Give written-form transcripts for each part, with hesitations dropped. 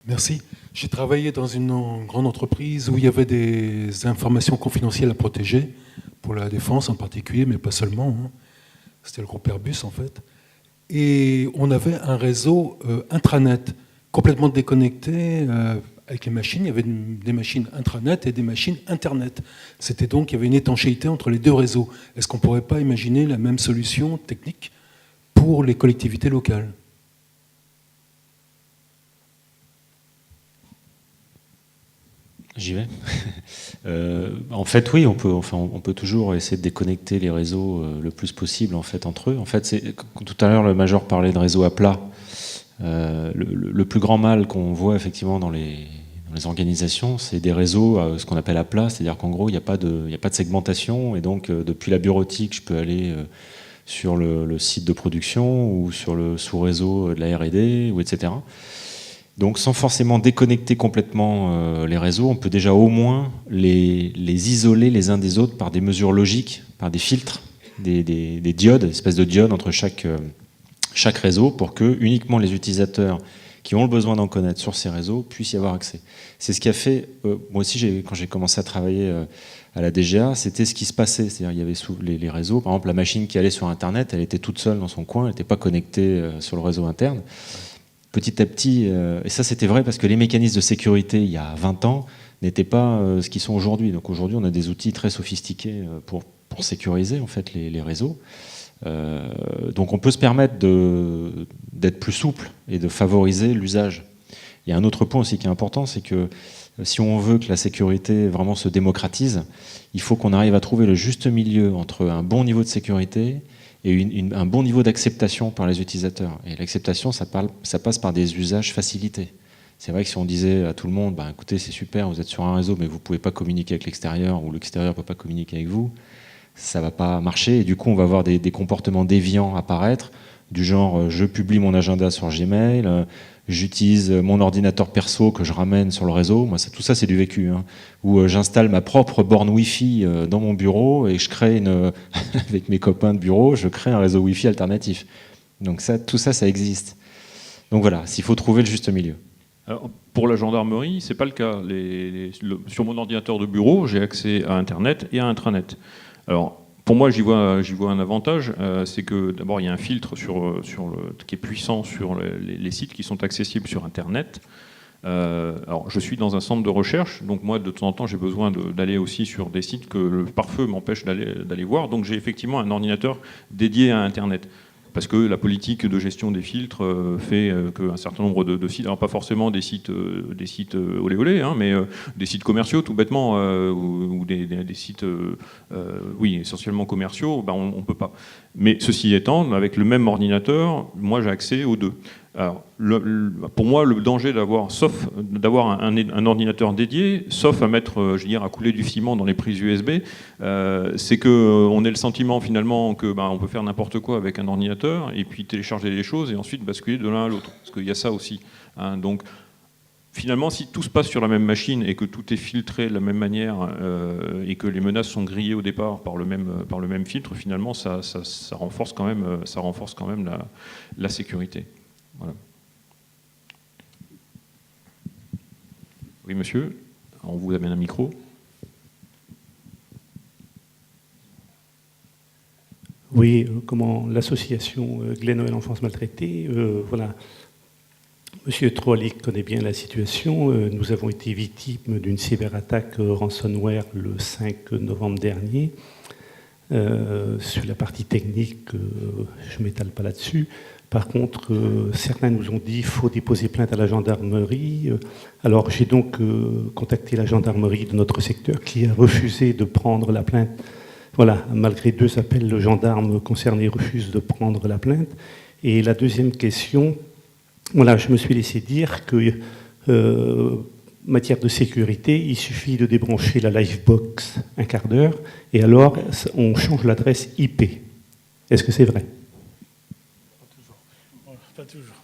Merci. J'ai travaillé dans une grande entreprise où il y avait des informations confidentielles à protéger, pour la défense en particulier, mais pas seulement, hein. C'était le groupe Airbus en fait. Et on avait un réseau intranet complètement déconnecté avec les machines. Il y avait des machines intranet et des machines internet. C'était donc, il y avait une étanchéité entre les deux réseaux. Est-ce qu'on ne pourrait pas imaginer la même solution technique pour les collectivités locales ? J'y vais. En fait, oui, on peut toujours essayer de déconnecter les réseaux le plus possible en fait entre eux. En fait, tout à l'heure le major parlait de réseaux à plat. Le plus grand mal qu'on voit effectivement dans les organisations, c'est des réseaux, ce qu'on appelle à plat, c'est-à-dire qu'en gros, il n'y a pas de segmentation, et donc depuis la bureautique, je peux aller sur le site de production ou sur le sous-réseau de la R&D, ou etc. Donc sans forcément déconnecter complètement les réseaux, on peut déjà au moins les isoler les uns des autres par des mesures logiques, par des filtres, des diodes, des espèces de diodes entre chaque réseau, pour que uniquement les utilisateurs qui ont le besoin d'en connaître sur ces réseaux puissent y avoir accès. C'est ce qui a fait, moi aussi quand j'ai commencé à travailler à la DGA, c'était ce qui se passait. C'est-à-dire il y avait les réseaux, par exemple la machine qui allait sur Internet, elle était toute seule dans son coin, elle n'était pas connectée sur le réseau interne. Petit à petit, et ça c'était vrai parce que les mécanismes de sécurité il y a 20 ans n'étaient pas ce qu'ils sont aujourd'hui. Donc aujourd'hui on a des outils très sophistiqués pour sécuriser en fait les réseaux. Donc on peut se permettre d'être plus souple et de favoriser l'usage. Il y a un autre point aussi qui est important, c'est que si on veut que la sécurité vraiment se démocratise, il faut qu'on arrive à trouver le juste milieu entre un bon niveau de sécurité et un bon niveau d'acceptation par les utilisateurs. Et l'acceptation, ça passe par des usages facilités. C'est vrai que si on disait à tout le monde, écoutez, c'est super, vous êtes sur un réseau, mais vous ne pouvez pas communiquer avec l'extérieur, ou l'extérieur ne peut pas communiquer avec vous, ça ne va pas marcher. Et du coup, on va avoir des comportements déviants apparaître, du genre, je publie mon agenda sur Gmail, j'utilise mon ordinateur perso que je ramène sur le réseau. Moi, tout ça, c'est du vécu. Hein. Ou j'installe ma propre borne Wi-Fi dans mon bureau et je crée avec mes copains de bureau, je crée un réseau Wi-Fi alternatif. Donc tout ça, ça existe. Donc voilà, s'il faut trouver le juste milieu. Alors, pour la gendarmerie, c'est pas le cas. Sur mon ordinateur de bureau, j'ai accès à Internet et à intranet. Alors, pour moi, j'y vois un avantage, c'est que d'abord, il y a un filtre qui est puissant sur les sites qui sont accessibles sur Internet. Alors, je suis dans un centre de recherche, donc moi, de temps en temps, j'ai besoin d'aller aussi sur des sites que le pare-feu m'empêche d'aller voir. Donc, j'ai effectivement un ordinateur dédié à Internet. Parce que la politique de gestion des filtres fait qu'un certain nombre de sites, alors pas forcément des sites olé olé, hein, mais des sites commerciaux tout bêtement, ou des sites, oui, essentiellement commerciaux, on ne peut pas. Mais ceci étant, avec le même ordinateur, moi j'ai accès aux deux. Alors, pour moi, le danger d'avoir un ordinateur dédié, sauf à mettre, à couler du ciment dans les prises USB, c'est qu'on ait le sentiment finalement que on peut faire n'importe quoi avec un ordinateur et puis télécharger les choses et ensuite basculer de l'un à l'autre. Parce qu'il y a ça aussi. Hein. Donc, finalement, si tout se passe sur la même machine et que tout est filtré de la même manière et que les menaces sont grillées au départ par le même filtre, finalement, ça renforce quand même la sécurité. Voilà. Oui, monsieur, on vous amène un micro. Oui, l'association Glen Noël Enfance Maltraitée, voilà. Monsieur Troilic connaît bien la situation. Nous avons été victimes d'une cyberattaque ransomware le 5 novembre dernier. Sur la partie technique, je ne m'étale pas là-dessus. Par contre, certains nous ont dit qu'il faut déposer plainte à la gendarmerie. Alors j'ai donc contacté la gendarmerie de notre secteur qui a refusé de prendre la plainte. Voilà, malgré 2 appels, le gendarme concerné refuse de prendre la plainte. Et la deuxième question, voilà, je me suis laissé dire que matière de sécurité, il suffit de débrancher la Livebox un quart d'heure et alors on change l'adresse IP. Est-ce que c'est vrai ? Pas toujours.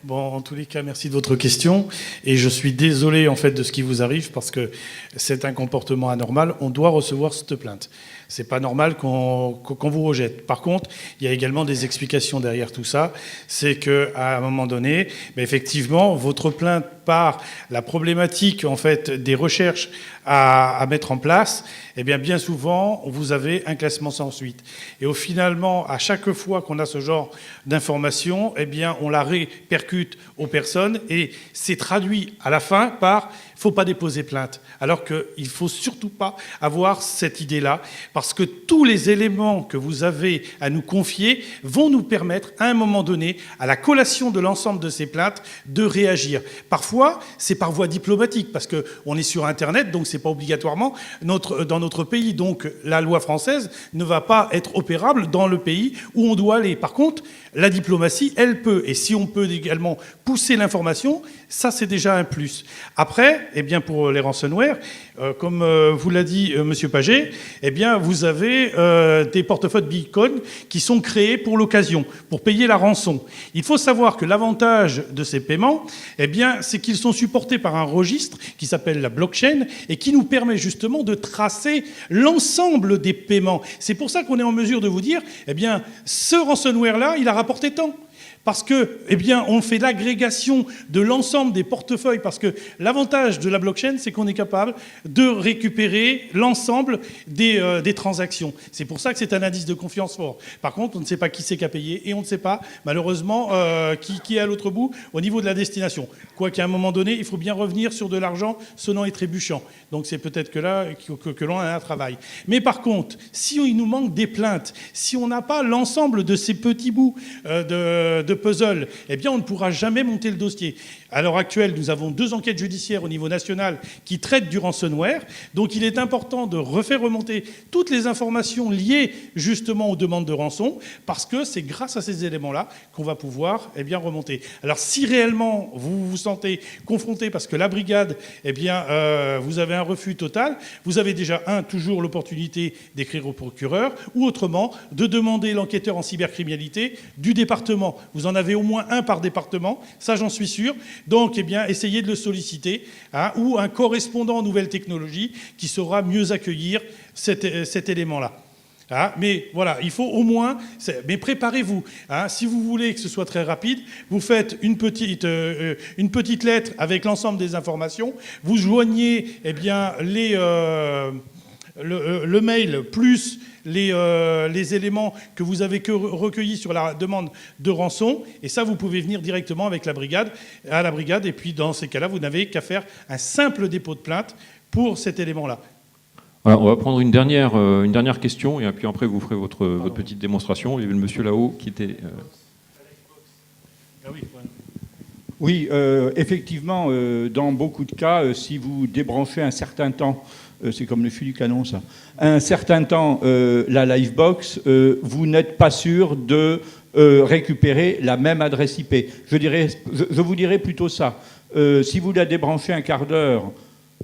Bon, en tous les cas, merci de votre question. Et je suis désolé en fait de ce qui vous arrive parce que c'est un comportement anormal. On doit recevoir cette plainte. C'est pas normal qu'on vous rejette. Par contre, il y a également des explications derrière tout ça. C'est qu'à un moment donné, effectivement, votre plainte par la problématique en fait des recherches à mettre en place, eh bien souvent vous avez un classement sans suite. Et finalement, à chaque fois qu'on a ce genre d'information, eh bien on la répercute aux personnes et c'est traduit à la fin par « il ne faut pas déposer plainte ». Alors qu'il ne faut surtout pas avoir cette idée-là, parce que tous les éléments que vous avez à nous confier vont nous permettre, à un moment donné, à la collation de l'ensemble de ces plaintes, de réagir. Parfois, c'est par voie diplomatique, parce qu'on est sur Internet, donc ce n'est pas obligatoirement dans notre pays. Donc la loi française ne va pas être opérable dans le pays où on doit aller. Par contre, la diplomatie, elle peut. Et si on peut également pousser l'information, ça c'est déjà un plus. Après, eh bien pour les ransomware, comme vous l'a dit Monsieur Paget, eh bien vous avez des portefeuilles Bitcoin qui sont créés pour l'occasion, pour payer la rançon. Il faut savoir que l'avantage de ces paiements, eh bien, c'est qu'ils sont supportés par un registre qui s'appelle la blockchain et qui nous permet justement de tracer l'ensemble des paiements. C'est pour ça qu'on est en mesure de vous dire, eh bien, ce ransomware-là, il a rapporté tant. Parce que, eh bien, on fait l'agrégation de l'ensemble des portefeuilles, parce que l'avantage de la blockchain, c'est qu'on est capable de récupérer l'ensemble des transactions. C'est pour ça que c'est un indice de confiance fort. Par contre, on ne sait pas qui c'est qui a payé, et on ne sait pas, malheureusement, qui est à l'autre bout au niveau de la destination. Quoiqu'à un moment donné, il faut bien revenir sur de l'argent sonnant et trébuchant. Donc c'est peut-être que là que l'on a un travail. Mais par contre, si il nous manque des plaintes, si on n'a pas l'ensemble de ces petits bouts de puzzle, eh bien on ne pourra jamais monter le dossier. À l'heure actuelle, nous avons 2 enquêtes judiciaires au niveau national qui traitent du ransomware. Donc il est important de refaire remonter toutes les informations liées justement aux demandes de rançon, parce que c'est grâce à ces éléments-là qu'on va pouvoir remonter. Alors si réellement vous vous sentez confronté, parce que la brigade, vous avez un refus total, vous avez déjà toujours l'opportunité d'écrire au procureur, ou autrement de demander l'enquêteur en cybercriminalité du département. Vous en avez au moins un par département, ça j'en suis sûr. Donc, essayez de le solliciter, ou un correspondant en nouvelles technologies qui saura mieux accueillir cet élément-là. Mais voilà, il faut au moins... Mais préparez-vous. Si vous voulez que ce soit très rapide, vous faites une petite lettre avec l'ensemble des informations, vous joignez le mail plus les éléments que vous avez recueillis sur la demande de rançon, et ça, vous pouvez venir directement avec à la brigade, et puis dans ces cas-là, vous n'avez qu'à faire un simple dépôt de plainte pour cet élément-là. Voilà, on va prendre une dernière question, et puis après, vous ferez votre petite démonstration. Il y avait le monsieur là-haut qui était... Oui, effectivement, dans beaucoup de cas, si vous débranchez un certain temps, c'est comme le fût du canon, ça, un certain temps la Livebox, vous n'êtes pas sûr de récupérer la même adresse IP. Je vous dirais plutôt ça. Si vous la débranchez un quart d'heure,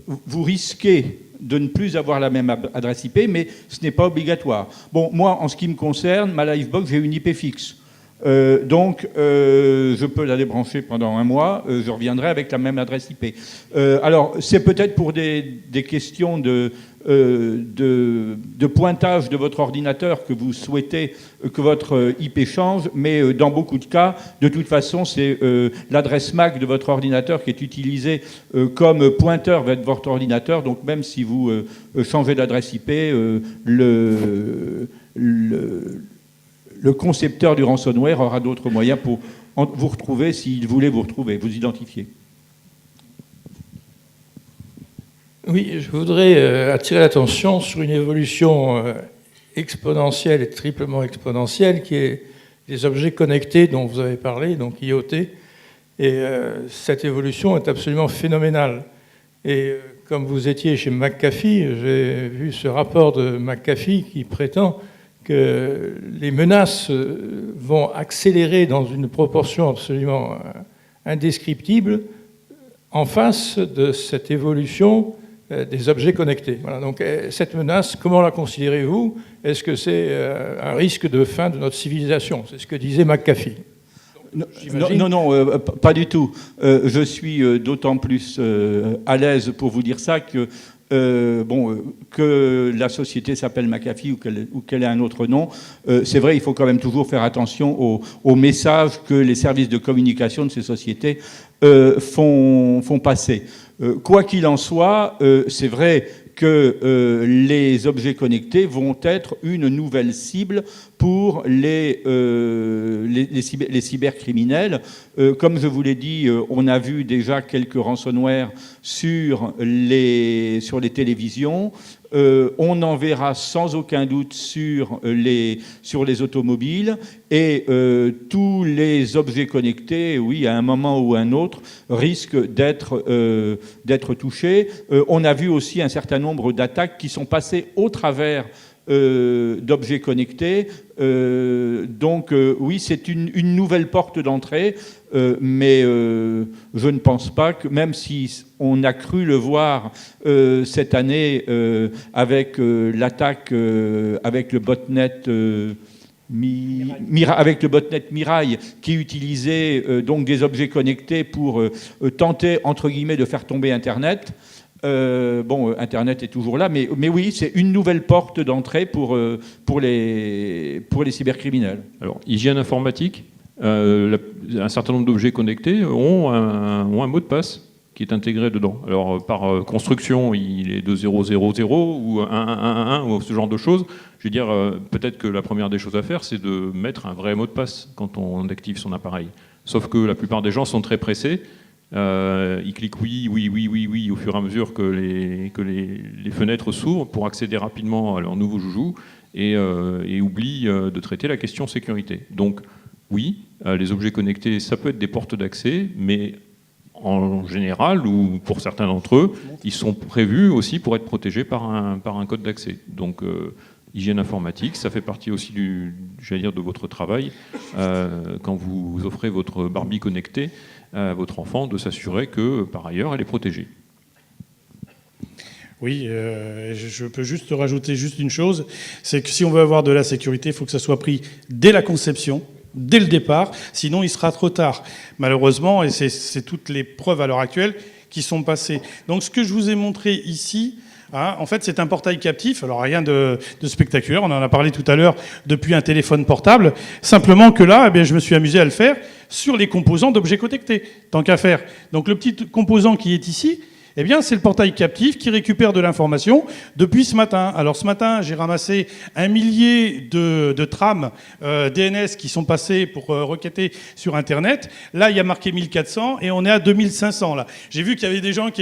vous risquez de ne plus avoir la même adresse IP, mais ce n'est pas obligatoire. Bon, moi, en ce qui me concerne, ma Livebox, j'ai une IP fixe. Donc, je peux la débrancher pendant un mois, je reviendrai avec la même adresse IP. Alors, c'est peut-être pour des questions de pointage de votre ordinateur que vous souhaitez que votre IP change, mais dans beaucoup de cas, de toute façon, c'est l'adresse MAC de votre ordinateur qui est utilisée comme pointeur vers votre ordinateur. Donc, même si vous changez d'adresse IP, le concepteur du ransomware aura d'autres moyens pour vous retrouver s'il voulait vous retrouver, vous identifier. Oui, je voudrais attirer l'attention sur une évolution exponentielle et triplement exponentielle qui est les objets connectés dont vous avez parlé, donc IoT. Et cette évolution est absolument phénoménale. Et comme vous étiez chez McAfee, j'ai vu ce rapport de McAfee qui prétend que les menaces vont accélérer dans une proportion absolument indescriptible en face de cette évolution des objets connectés. Voilà, donc cette menace, comment la considérez-vous? Est-ce que c'est un risque de fin de notre civilisation? C'est ce que disait McAfee. Non, pas du tout. Je suis d'autant plus à l'aise pour vous dire ça que que la société s'appelle McAfee ou qu'elle ait un autre nom, c'est vrai, il faut quand même toujours faire attention aux messages que les services de communication de ces sociétés font passer. Quoi qu'il en soit, c'est vrai que les objets connectés vont être une nouvelle cible pour les cybercriminels. Comme je vous l'ai dit, on a vu déjà quelques ransomware sur les télévisions. On en verra sans aucun doute sur les automobiles. Et tous les objets connectés, oui, à un moment ou à un autre, risquent d'être touchés. On a vu aussi un certain nombre d'attaques qui sont passées au travers d'objets connectés. Donc oui, c'est une nouvelle porte d'entrée, mais je ne pense pas que, même si on a cru le voir cette année avec l'attaque avec le botnet avec le botnet Mirai, qui utilisait donc des objets connectés pour tenter, entre guillemets, de faire tomber Internet. Internet est toujours là, mais oui, c'est une nouvelle porte d'entrée pour les cybercriminels. Alors, hygiène informatique, un certain nombre d'objets connectés ont un mot de passe qui est intégré dedans. Alors, par construction, il est 2000 ou 1111 ou ce genre de choses. Je veux dire, peut-être que la première des choses à faire, c'est de mettre un vrai mot de passe quand on active son appareil. Sauf que la plupart des gens sont très pressés. Ils cliquent oui au fur et à mesure que les fenêtres s'ouvrent pour accéder rapidement à leur nouveau joujou et oublient de traiter la question sécurité. Donc oui, les objets connectés, ça peut être des portes d'accès, mais en général, ou pour certains d'entre eux, ils sont prévus aussi pour être protégés par un code d'accès. Donc hygiène informatique, ça fait partie aussi de votre travail quand vous offrez votre Barbie connectée à votre enfant, de s'assurer que, par ailleurs, elle est protégée. Oui, je peux juste rajouter une chose, c'est que si on veut avoir de la sécurité, il faut que ça soit pris dès la conception, dès le départ, sinon il sera trop tard, malheureusement, et c'est toutes les preuves à l'heure actuelle qui sont passées. Donc ce que je vous ai montré ici, en fait, c'est un portail captif, alors rien de spectaculaire, on en a parlé tout à l'heure depuis un téléphone portable, simplement que là, je me suis amusé à le faire sur les composants d'objets connectés, tant qu'à faire. Donc le petit composant qui est ici, c'est le portail captif qui récupère de l'information depuis ce matin. Alors ce matin, j'ai ramassé 1 millier de trames DNS qui sont passées pour requêter sur Internet. Là, il y a marqué 1400 et on est à 2500 là. J'ai vu qu'il y avait des gens qui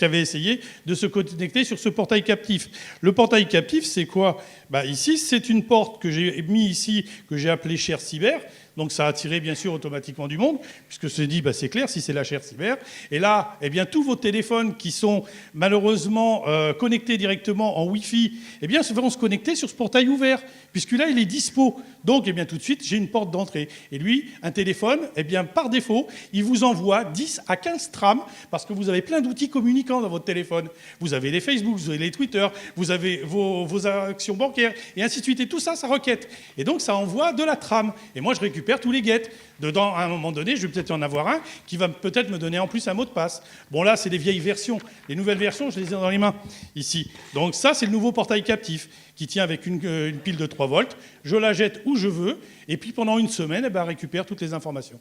avaient essayé de se connecter sur ce portail captif. Le portail captif, c'est quoi ? Ici, c'est une porte que j'ai mis ici, que j'ai appelée Cher Cyber. Donc ça a attiré bien sûr automatiquement du monde, puisque c'est dit, c'est clair, si c'est la Cher Cyber. Et là, tous vos téléphones qui sont malheureusement connectés directement en Wi-Fi, vont se connecter sur ce portail ouvert, puisque là, il est dispo. Donc, tout de suite, j'ai une porte d'entrée. Et lui, un téléphone, par défaut, il vous envoie 10 à 15 trames, parce que vous avez plein d'outils communicants dans votre téléphone. Vous avez les Facebook, vous avez les Twitter, vous avez vos actions bancaires, et ainsi de suite. Et tout ça, ça requête. Et donc, ça envoie de la trame. Et moi, je récupère tous les get. Dedans, à un moment donné, je vais peut-être en avoir un qui va peut-être me donner en plus un mot de passe. Bon, là, c'est des vieilles versions. Les nouvelles versions, je les ai dans les mains, ici. Donc ça, c'est le nouveau portail captif qui tient avec une pile de 3 volts. Je la jette où je veux. Et puis, pendant une semaine, elle récupère toutes les informations.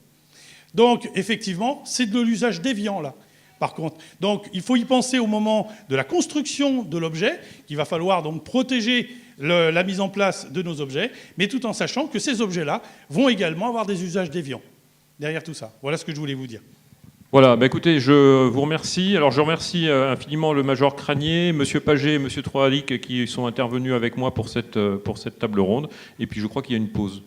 Donc, effectivement, c'est de l'usage déviant, là. Par contre, donc il faut y penser au moment de la construction de l'objet, qu'il va falloir donc protéger la mise en place de nos objets, mais tout en sachant que ces objets-là vont également avoir des usages déviants derrière tout ça. Voilà ce que je voulais vous dire. Voilà, écoutez, je vous remercie. Alors je remercie infiniment le Major Cranier, Monsieur Paget et Monsieur Troalic qui sont intervenus avec moi pour cette table ronde. Et puis je crois qu'il y a une pause.